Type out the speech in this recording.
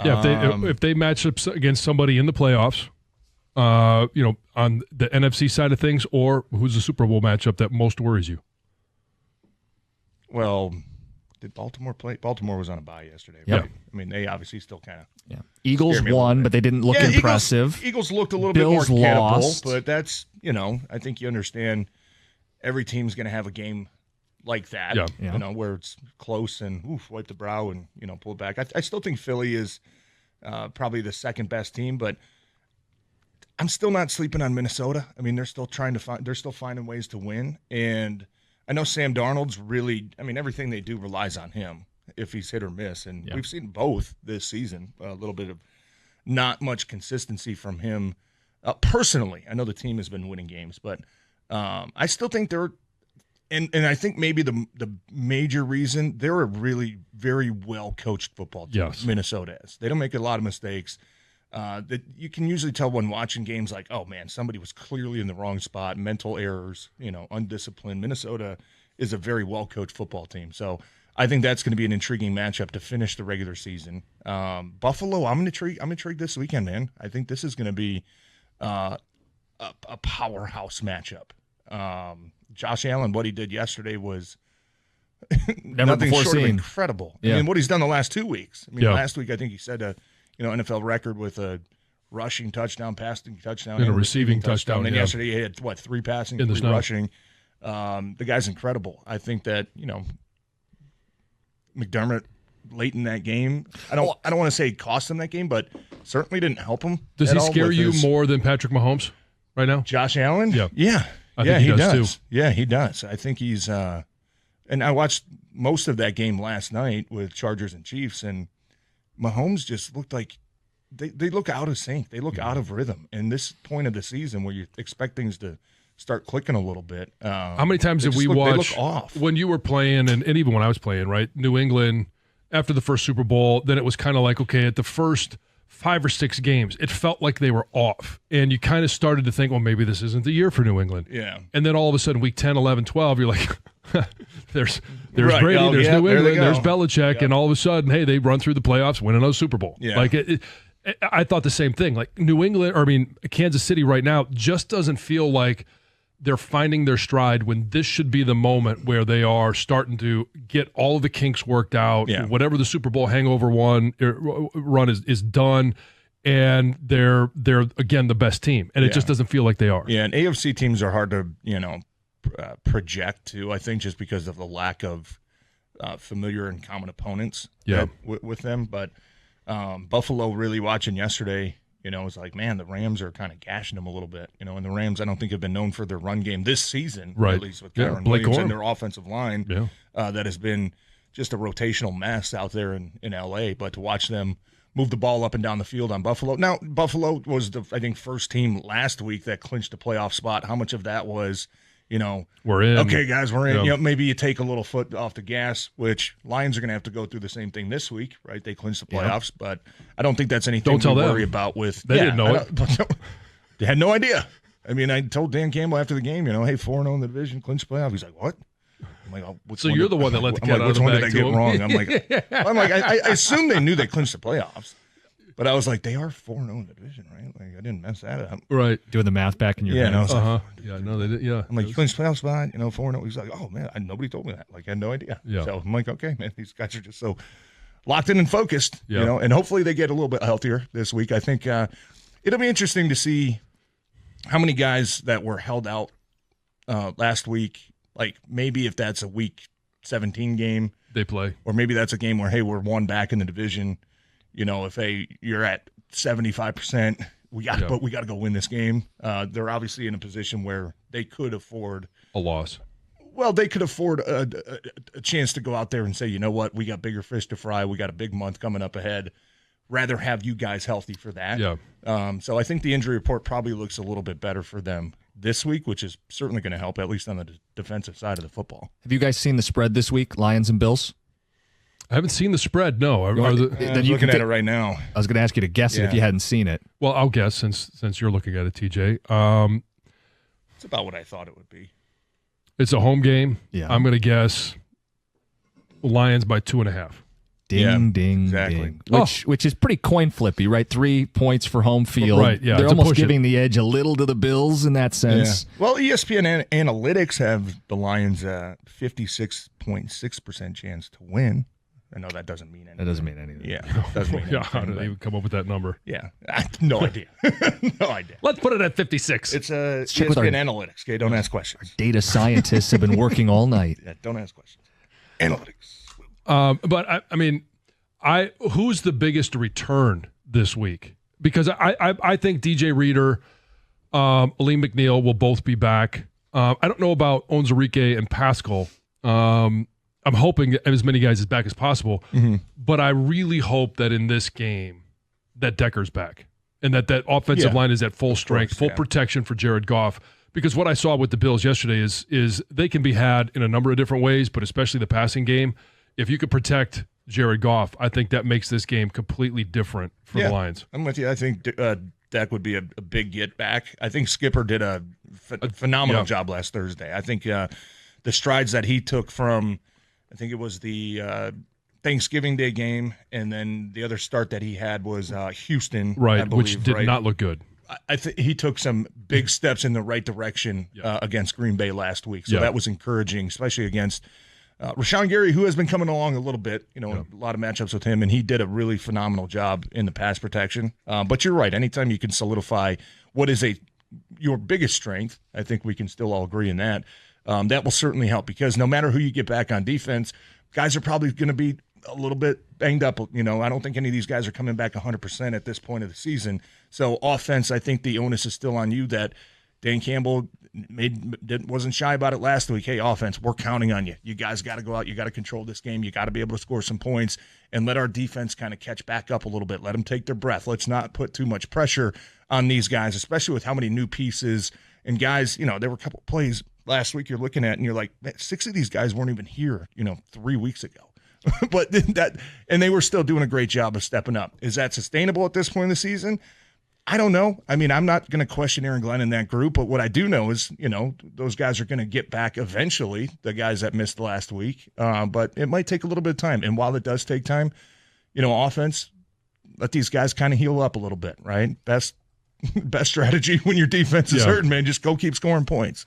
Yeah, if they match up against somebody in the playoffs, on the NFC side of things, or who's the Super Bowl matchup that most worries you? Well, did Baltimore play? Baltimore was on a bye yesterday. Yep. Right? I mean, they obviously still kind of. Yeah. Eagles won, but they didn't look impressive. Eagles looked a little Bills bit more catapult, lost. but that's, I think you understand every team's going to have a game like that, where it's close and wipe the brow and, pull it back. I still think Philly is probably the second best team, but I'm still not sleeping on Minnesota. I mean, they're still finding ways to win. And I know Sam Darnold's really, everything they do relies on him if he's hit or miss. And we've seen both this season, a little bit of not much consistency from him personally. I know the team has been winning games, but I still think they're, and I think maybe the major reason, they're a really very well-coached football team. Yes. Minnesota is. They don't make a lot of mistakes. That you can usually tell when watching games like, oh, man, somebody was clearly in the wrong spot, mental errors, undisciplined. Minnesota is a very well-coached football team. So I think that's going to be an intriguing matchup to finish the regular season. Buffalo, I'm intrigued this weekend, man. I think this is going to be a powerhouse matchup. Josh Allen, what he did yesterday was nothing short of incredible. Yeah. I mean, what he's done the last 2 weeks. Last week I think he set NFL record with a rushing touchdown, passing touchdown, and a receiving touchdown. And yesterday he had, 3 passing, 3 rushing. The guy's incredible. I think that, McDermott late in that game, I don't want to say cost him that game, but certainly didn't help him. Does he scare you more than Patrick Mahomes right now? Josh Allen? Yeah. I think he does. Too. Yeah, he does. I think he's and I watched most of that game last night with Chargers and Chiefs, and Mahomes just looked like they look out of sync. They look out of rhythm. And this point of the season where you expect things to start clicking a little bit. How many times did we watch when you were playing and even when I was playing, right? New England, after the first Super Bowl, then it was kind of like, okay, at the first 5 or 6 games, it felt like they were off. And you kind of started to think, well, maybe this isn't the year for New England. Yeah. And then all of a sudden, week 10, 11, 12, you're like, there's Brady, there's New England, there's Belichick, and all of a sudden, hey, they run through the playoffs, win another Super Bowl. Yeah. Like, I thought the same thing. Like, Kansas City right now just doesn't feel like they're finding their stride when this should be the moment where they are starting to get all of the kinks worked out. Yeah. Whatever the Super Bowl hangover run is done, and they're again the best team, and it just doesn't feel like they are. Yeah, and AFC teams are hard to project too. I think just because of the lack of familiar and common opponents. With them, but Buffalo really watching yesterday. It's like, man, the Rams are kind of gashing them a little bit. And the Rams, I don't think, have been known for their run game this season, right? At least with Kyron Williams and their offensive line, that has been just a rotational mess out there in L.A. But to watch them move the ball up and down the field on Buffalo. Now, Buffalo was the, I think, first team last week that clinched a playoff spot. How much of that was, we're in. Okay, guys, we're in. Maybe you take a little foot off the gas, which Lions are going to have to go through the same thing this week, right? They clinched the playoffs, but I don't think that's anything to worry about with. They didn't know it. They had no idea. I told Dan Campbell after the game, hey, 4-0 in the division, clinched the playoff. He's like, what? I'm like, so you're the one that let the cat out of the bag. Which one did I get wrong? I'm like, I assume they knew they clinched the playoffs. But I was like, they are 4-0 in the division, right? Like, I didn't mess that up. Right. Doing the math back in your head. And I was like, yeah, no, they did. Yeah. I'm like, you clinched playoff spot, 4-0. He's like, oh, man, nobody told me that. Like, I had no idea. Yeah. So I'm like, okay, man, these guys are just so locked in and focused, and hopefully they get a little bit healthier this week. I think it'll be interesting to see how many guys that were held out last week, like maybe if that's a week 17 game. They play. Or maybe that's a game where, hey, we're 1 back in the division. If you're at 75%, we got to go win this game. They're obviously in a position where they could afford a loss. Well, they could afford a chance to go out there and say, you know what, we got bigger fish to fry. We got a big month coming up ahead. Rather have you guys healthy for that. Yeah. So I think the injury report probably looks a little bit better for them this week, which is certainly going to help, at least on the defensive side of the football. Have you guys seen the spread this week, Lions and Bills? I haven't seen the spread, no. I'm looking at it right now. I was going to ask you to guess it if you hadn't seen it. Well, I'll guess since you're looking at it, TJ. It's about what I thought it would be. It's a home game. Yeah. I'm going to guess Lions by 2.5. Ding, exactly. ding. Which is pretty coin flippy, right? 3 points for home field. Right, yeah. They're almost giving the edge a little to the Bills in that sense. Yeah. Well, ESPN Analytics have the Lions 56.6% chance to win. I know that doesn't mean anything. That doesn't mean anything. Yeah. Doesn't mean anything. How did they even come up with that number? Yeah. No idea. No idea. Let's put it at 56. It's ESPN Analytics. Okay, don't ask questions. Our data scientists have been working all night. Yeah, don't ask questions. Analytics. But I mean, who's the biggest return this week? Because I think DJ Reader, Aleem McNeil will both be back. I don't know about Onwuzurike and Pascal. I'm hoping as many guys as back as possible, but I really hope that in this game that Decker's back and that offensive line is at full strength, full protection for Jared Goff. Because what I saw with the Bills yesterday is they can be had in a number of different ways, but especially the passing game. If you could protect Jared Goff, I think that makes this game completely different for the Lions. I'm with you. I think Dak would be a big get back. I think Skipper did a phenomenal job last Thursday. I think the strides that he took from – I think it was the Thanksgiving Day game, and then the other start that he had was Houston, right, which did not look good. I think he took some big steps in the right direction against Green Bay last week, so that was encouraging, especially against Rashawn Gary, who has been coming along a little bit. A lot of matchups with him, and he did a really phenomenal job in the pass protection. But you're right. Anytime you can solidify what is your biggest strength, I think we can still all agree in that. That will certainly help because no matter who you get back on defense, guys are probably going to be a little bit banged up. I don't think any of these guys are coming back 100% at this point of the season. So offense, I think the onus is still on you that Dan Campbell wasn't shy about it last week. Hey, offense, we're counting on you. You guys got to go out. You got to control this game. You got to be able to score some points and let our defense kind of catch back up a little bit. Let them take their breath. Let's not put too much pressure on these guys, especially with how many new pieces and guys, there were a couple of plays last week you're looking at and you're like, man, 6 of these guys weren't even here, 3 weeks ago. But and they were still doing a great job of stepping up. Is that sustainable at this point in the season? I don't know. I mean, I'm not going to question Aaron Glenn in that group, but what I do know is, those guys are going to get back eventually, the guys that missed last week. But it might take a little bit of time. And while it does take time, offense, let these guys kind of heal up a little bit, right? Best strategy when your defense is hurting, man. Just go keep scoring points.